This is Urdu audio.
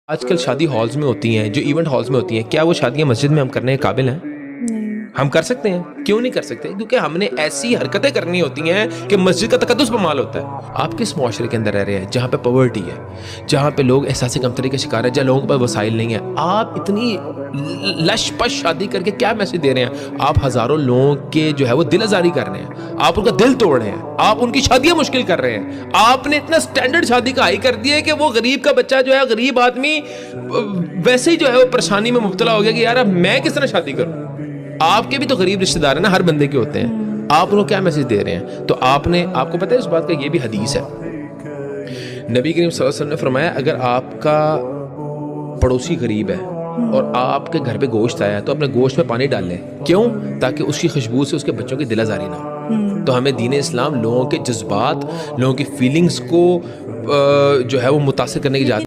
آج کل شادی ہالز میں ہوتی ہیں، جو ایونٹ ہالز میں ہوتی ہیں، کیا وہ شادیاں مسجد میں ہم کرنے کے قابل ہیں؟ ہم کر سکتے ہیں؟ کیوں نہیں کر سکتے؟ کیونکہ ہم نے ایسی حرکتیں کرنی ہوتی ہیں کہ مسجد کا تقدس پامال ہوتا ہے۔ آپ کس معاشرے کے اندر رہ رہے ہیں جہاں پہ پاورٹی ہے، جہاں پہ لوگ احساس کمتری کا شکار ہے، جہاں لوگوں کے پاس وسائل نہیں ہیں؟ آپ اتنی لش پش شادی کر کے کیا میسج دے رہے ہیں؟ آپ ہزاروں لوگوں کے جو ہے وہ دل آزاری کر رہے ہیں، آپ ان کا دل توڑ رہے ہیں، آپ ان کی شادیاں مشکل کر رہے ہیں۔ آپ نے اتنا سٹینڈرڈ شادی کا ہائی کر دیا ہے کہ وہ غریب کا بچہ جو ہے، غریب آدمی ویسے ہی جو ہے وہ پریشانی میں مبتلا ہو گیا کہ یار اب میں کس طرح شادی کروں؟ آپ کے بھی تو غریب رشتہ دار ہیں نا، ہر بندے کے ہوتے ہیں۔ آپ انہوں کیا میسج دے رہے ہیں؟ تو آپ کو پتہ ہے اس بات کا یہ بھی حدیث ہے، نبی کریم صلی اللہ علیہ وسلم نے فرمایا اگر آپ کا پڑوسی غریب ہے اور آپ کے گھر پہ گوشت آیا تو اپنے گوشت میں پانی ڈال لیں۔ کیوں؟ تاکہ اس کی خوشبو سے اس کے بچوں کی دل آزاری نہ ہو۔ تو ہمیں دین اسلام لوگوں کے جذبات، لوگوں کی فیلنگز کو جو ہے وہ متاثر کرنے کی اجازت